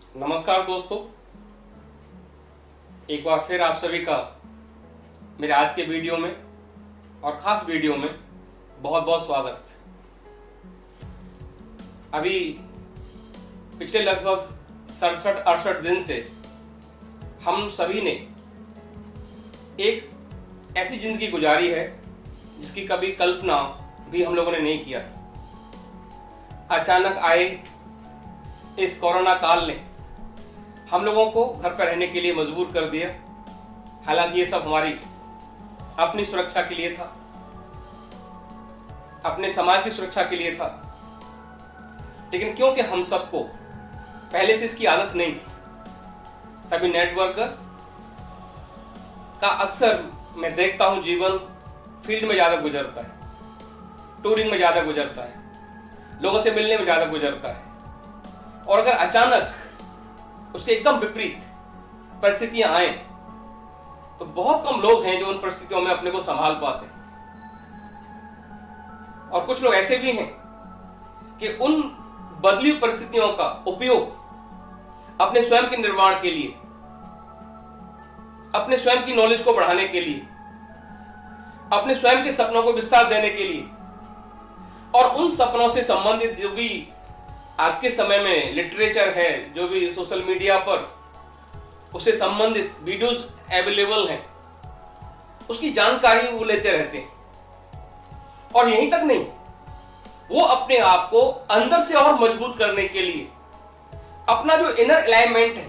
नमस्कार दोस्तों, एक बार फिर आप सभी का मेरे आज के वीडियो में और ख़ास वीडियो में बहुत बहुत स्वागत। अभी पिछले लगभग 67-68 दिन से हम सभी ने एक ऐसी ज़िंदगी गुजारी है जिसकी कभी कल्पना भी हम लोगों ने नहीं किया था। अचानक आए इस कोरोना काल ने हम लोगों को घर पर रहने के लिए मजबूर कर दिया। हालांकि ये सब हमारी अपनी सुरक्षा के लिए था, अपने समाज की सुरक्षा के लिए था, लेकिन क्योंकि हम सबको पहले से इसकी आदत नहीं थी, सभी नेटवर्कर का अक्सर मैं देखता हूं जीवन फील्ड में ज़्यादा गुजरता है, टूरिंग में ज़्यादा गुजरता है, लोगों से मिलने में ज़्यादा गुजरता है। और अगर अचानक उसके एकदम विपरीत परिस्थितियां आए तो बहुत कम लोग हैं जो उन परिस्थितियों में अपने को संभाल पाते हैं। और कुछ लोग ऐसे भी हैं कि उन बदली हुई परिस्थितियों का उपयोग अपने स्वयं के निर्माण के लिए, अपने स्वयं की नॉलेज को बढ़ाने के लिए, अपने स्वयं के सपनों को विस्तार देने के लिए और उन सपनों से संबंधित जो भी आज के समय में लिटरेचर है, जो भी सोशल मीडिया पर उससे संबंधित वीडियोस अवेलेबल हैं, उसकी जानकारी वो लेते रहते हैं। और यहीं तक नहीं, वो अपने आप को अंदर से और मजबूत करने के लिए अपना जो इनर अलाइनमेंट है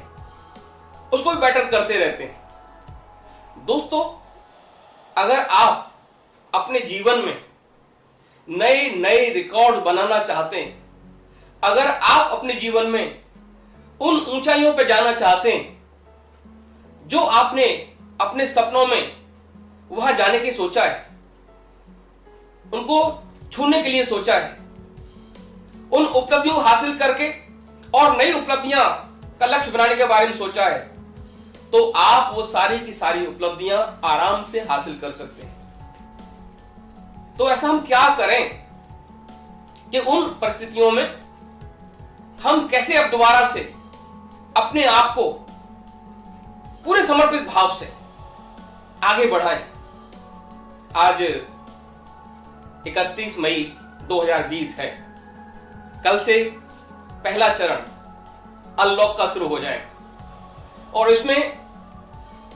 उसको भी बेटर करते रहते हैं। दोस्तों, अगर आप अपने जीवन में नए नए रिकॉर्ड बनाना चाहते हैं, अगर आप अपने जीवन में उन ऊंचाइयों पर जाना चाहते हैं जो आपने अपने सपनों में वहां जाने की सोचा है, उनको छूने के लिए सोचा है, उन उपलब्धियों को हासिल करके और नई उपलब्धियां का लक्ष्य बनाने के बारे में सोचा है, तो आप वो सारी की सारी उपलब्धियां आराम से हासिल कर सकते हैं। तो ऐसा हम क्या करें कि उन परिस्थितियों में हम कैसे अब दोबारा से अपने आप को पूरे समर्पित भाव से आगे बढ़ाएं। आज 31 मई 2020 है। कल से पहला चरण अनलॉक का शुरू हो जाएगा और इसमें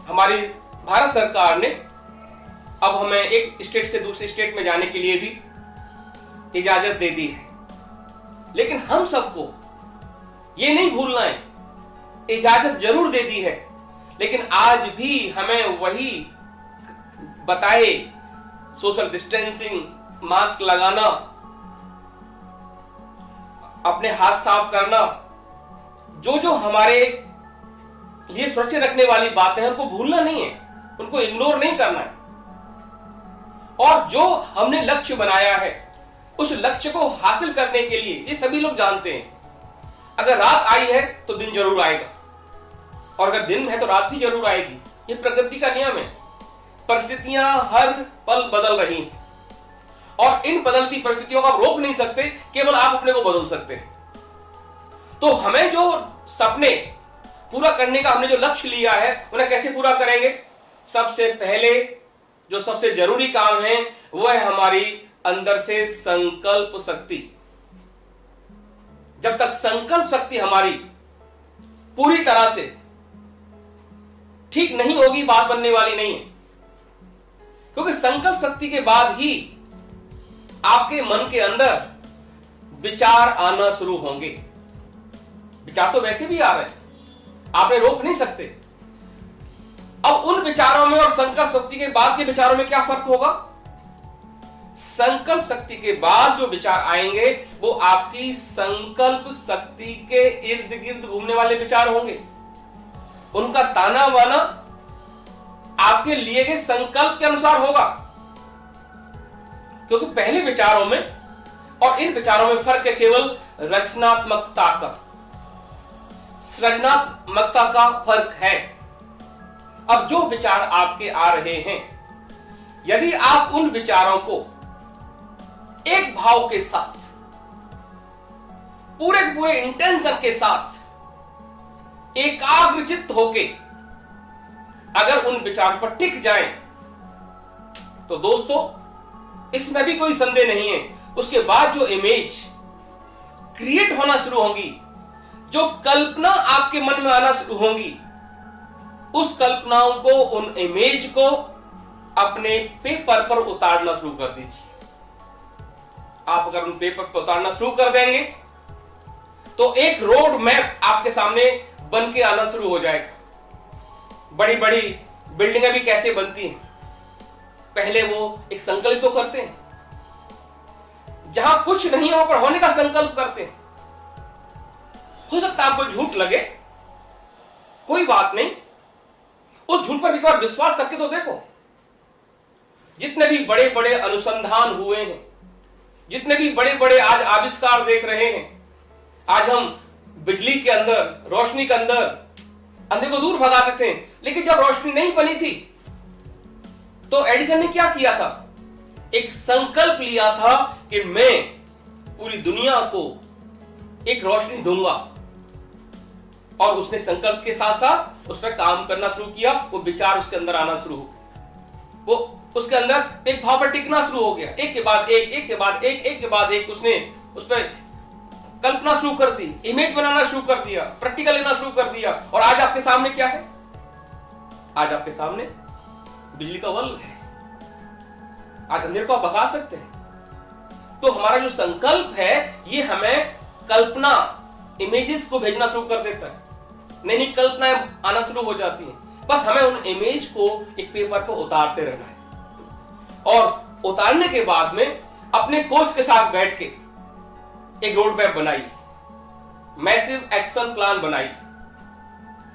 हमारी भारत सरकार ने अब हमें एक स्टेट से दूसरे स्टेट में जाने के लिए भी इजाजत दे दी है। लेकिन हम सबको ये नहीं भूलना है, इजाजत जरूर दे दी है, लेकिन आज भी हमें वही बताए सोशल डिस्टेंसिंग, मास्क लगाना, अपने हाथ साफ करना, जो जो हमारे लिए सुरक्षित रखने वाली बातें हैं उनको भूलना नहीं है, उनको इग्नोर नहीं करना है। और जो हमने लक्ष्य बनाया है उस लक्ष्य को हासिल करने के लिए, ये सभी लोग जानते हैं, अगर रात आई है तो दिन जरूर आएगा और अगर दिन है तो रात भी जरूर आएगी। ये प्रकृति का नियम है। परिस्थितियां हर पल बदल रही हैं और इन बदलती परिस्थितियों को आप रोक नहीं सकते, केवल आप अपने को बदल सकते हैं। तो हमें जो सपने पूरा करने का हमने जो लक्ष्य लिया है उन्हें कैसे पूरा करेंगे? सबसे पहले जो सबसे जरूरी काम है वह है हमारी अंदर से संकल्प शक्ति। जब तक संकल्प शक्ति हमारी पूरी तरह से ठीक नहीं होगी, बात बनने वाली नहीं है। क्योंकि संकल्प शक्ति के बाद ही आपके मन के अंदर विचार आना शुरू होंगे। विचार तो वैसे भी आ रहे हैं, आपने रोक नहीं सकते। अब उन विचारों में और संकल्प शक्ति के बाद के विचारों में क्या फर्क होगा? संकल्प शक्ति के बाद जो विचार आएंगे वो आपकी संकल्प शक्ति के इर्द गिर्द घूमने वाले विचार होंगे। उनका ताना बाना आपके लिए गए संकल्प के अनुसार होगा। क्योंकि पहले विचारों में और इन विचारों में फर्क है केवल रचनात्मकता का, सृजनात्मकता का फर्क है। अब जो विचार आपके आ रहे हैं, यदि आप उन विचारों को एक भाव के साथ, पूरे पूरे इंटेंशन के साथ एकाग्रचित्त होके अगर उन विचार पर टिक जाएं, तो दोस्तों इसमें भी कोई संदेह नहीं है, उसके बाद जो इमेज क्रिएट होना शुरू होंगी, जो कल्पना आपके मन में आना शुरू होंगी, उस कल्पनाओं को, उन इमेज को अपने पेपर पर उतारना शुरू कर दीजिए। आप अगर उन पेपर पर उतारना शुरू कर देंगे तो एक रोड मैप आपके सामने बन के आना शुरू हो जाएगा। बड़ी बड़ी बिल्डिंगें भी कैसे बनती हैं, पहले वो एक संकल्प तो करते हैं, जहां कुछ नहीं है वहां पर होने का संकल्प करते हैं। हो सकता है आपको झूठ लगे, कोई बात नहीं, उस झूठ पर एक बार विश्वास करके तो देखो। जितने भी बड़े बड़े अनुसंधान हुए हैं, जितने भी बड़े बड़े आज आविष्कार देख रहे हैं, आज हम बिजली के अंदर, रोशनी के अंदर अंधे को दूर भगा देते हैं, लेकिन जब रोशनी नहीं बनी थी तो एडिसन ने क्या किया था? एक संकल्प लिया था कि मैं पूरी दुनिया को एक रोशनी दूंगा, और उसने संकल्प के साथ साथ उस पर काम करना शुरू किया। वो विचार उसके अंदर आना शुरू हो गया, वो उसके अंदर एक भाव पर टिकना शुरू हो गया। एक के बाद एक, एक के बाद एक, एक के बाद एक उसने उस पर कल्पना शुरू कर दी, इमेज बनाना शुरू कर दिया, प्रैक्टिकल लेना शुरू कर दिया। और आज आपके सामने क्या है? आज आपके सामने बिजली का बल्ब है। आज अंधेरे को आप भगा सकते हैं। तो हमारा जो संकल्प है ये हमें कल्पना, इमेजेस को भेजना शुरू कर देता है। नई नई कल्पनाएं आना शुरू हो जाती हैं। बस हमें उन इमेज को एक पेपर पर उतारते रहना है, और उतारने के बाद में अपने कोच के साथ बैठ के एक रोड मैप बनाई, मैसिव एक्शन प्लान बनाई,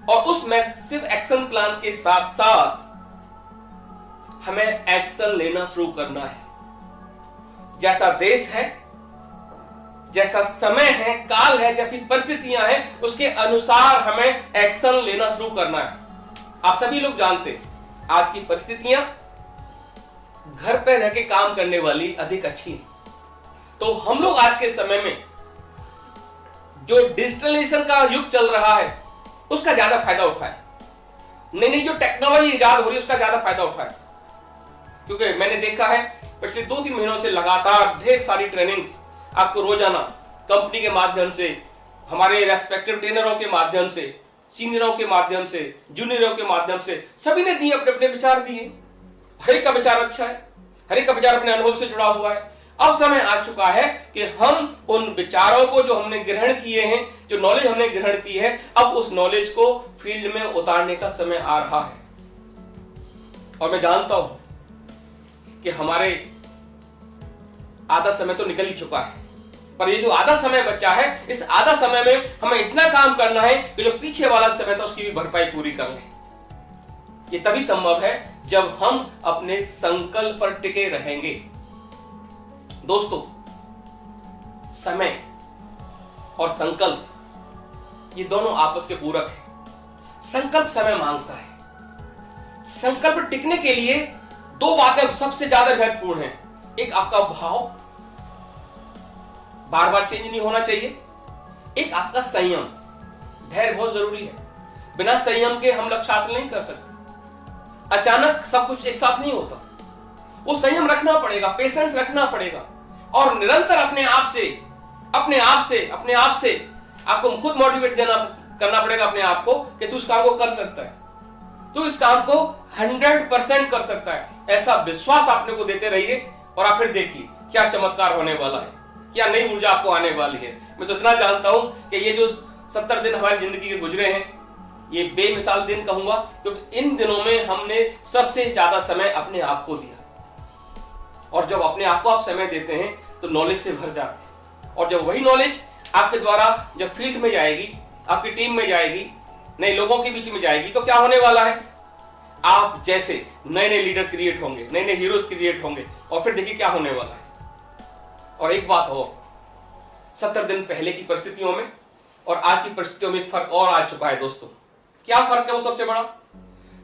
और उस मैसिव एक्शन प्लान के साथ साथ हमें एक्शन लेना शुरू करना है। जैसा देश है, जैसा समय है, काल है, जैसी परिस्थितियां हैं, उसके अनुसार हमें एक्शन लेना शुरू करना है। आप सभी लोग जानते हैं आज की परिस्थितियां घर पर रह के काम करने वाली अधिक अच्छी है। तो हम लोग आज के समय में जो डिजिटलाइजेशन का युग चल रहा है उसका ज्यादा फायदा उठाए, नई नई जो टेक्नोलॉजी इजाद हो रही है उसका ज्यादा फायदा उठाए। क्योंकि मैंने देखा है पिछले 2-3 महीनों से लगातार ढेर सारी ट्रेनिंग्स आपको रोजाना कंपनी के माध्यम से, हमारे रेस्पेक्टिव ट्रेनरों के माध्यम से, सीनियरों के माध्यम से, जूनियरों के माध्यम से, सभी ने दिए, अपने अपने विचार दिए। हर एक का विचार अच्छा है, हर एक का विचार अपने अनुभव से जुड़ा हुआ है। अब समय आ चुका है कि हम उन विचारों को जो हमने ग्रहण किए हैं, जो नॉलेज हमने ग्रहण की है, अब उस नॉलेज को फील्ड में उतारने का समय आ रहा है। और मैं जानता हूं कि हमारे आधा समय तो निकल ही चुका है, पर ये जो आधा समय बचा है, इस आधा समय में हमें इतना काम करना है कि जो पीछे वाला समय था उसकी भी भरपाई पूरी कर लें। ये तभी संभव है जब हम अपने संकल्प पर टिके रहेंगे। दोस्तों, समय और संकल्प ये दोनों आपस के पूरक हैं। संकल्प समय मांगता है। संकल्प टिकने के लिए 2 बातें सबसे ज्यादा महत्वपूर्ण हैं। एक आपका भाव, बार बार चेंज नहीं होना चाहिए। एक आपका संयम, धैर्य बहुत जरूरी है। बिना संयम के हम लक्ष्य हासिल नहीं कर सकते। अचानक सब कुछ एक साथ नहीं होता, वो संयम रखना पड़ेगा, पेशेंस रखना पड़ेगा, और निरंतर अपने आप से आपको खुद मोटिवेट करना पड़ेगा अपने आप को कि तू इस काम को कर सकता है, तू इस काम को 100% कर सकता है। ऐसा विश्वास अपने को देते रहिए, और आप फिर देखिए क्या चमत्कार होने वाला है, क्या नई ऊर्जा आपको आने वाली है। मैं तो इतना जानता हूं कि ये जो 70 दिन हमारी जिंदगी के गुजरे हैं, ये बेमिसाल दिन कहूंगा, क्योंकि इन दिनों में हमने सबसे ज्यादा समय अपने आप को दिया। और जब अपने आप को आप समय देते हैं तो नॉलेज से भर जाते हैं, और जब वही नॉलेज आपके द्वारा जब फील्ड में जाएगी, आपकी टीम में जाएगी, नए लोगों के बीच में जाएगी, तो क्या होने वाला है? आप जैसे नए नए लीडर क्रिएट होंगे, नए नए हीरोज क्रिएट होंगे, और फिर देखिए क्या होने वाला है। और एक बात हो, 70 दिन पहले की परिस्थितियों में और आज की परिस्थितियों में एक फर्क और आ चुका है दोस्तों। क्या फर्क है वो? सबसे बड़ा,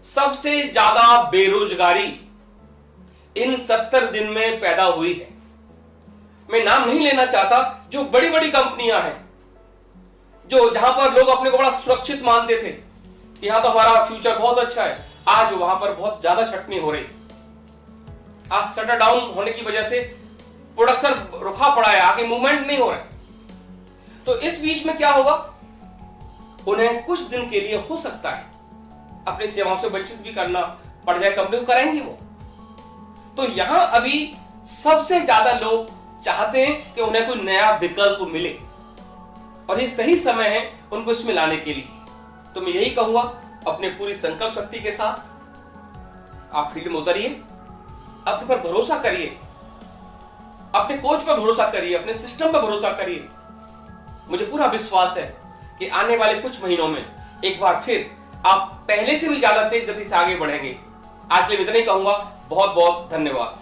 सबसे ज्यादा बेरोजगारी इन 70 दिन में पैदा हुई है। मैं नाम नहीं लेना चाहता, जो बड़ी बड़ी कंपनियां हैं, जो जहां पर लोग अपने को बड़ा सुरक्षित मानते थे कि यहां तो हमारा फ्यूचर बहुत अच्छा है, आज वहां पर बहुत ज्यादा छटनी हो रही। आज शटर डाउन होने की वजह से प्रोडक्शन रुका पड़ा है, आगे मूवमेंट नहीं हो रहा है। तो इस बीच में क्या होगा, उन्हें कुछ दिन के लिए हो सकता है अपनी सेवाओं से वंचित भी करना पड़ जाए, कंपनी को करेंगी वो। तो यहां अभी सबसे ज्यादा लोग चाहते हैं कि उन्हें कोई नया विकल्प मिले, और ये सही समय है उनको इसमें लाने के लिए। तो मैं यही कहूंगा, अपने पूरी संकल्प शक्ति के साथ आप फील्ड में उतरिए, अपने पर भरोसा करिए, अपने कोच पर भरोसा करिए, अपने सिस्टम पर भरोसा करिए। मुझे पूरा विश्वास है कि आने वाले कुछ महीनों में एक बार फिर आप पहले से भी ज्यादा तेज गति से आगे बढ़ेंगे। आज के लिए इतना ही कहूंगा। बहुत बहुत धन्यवाद।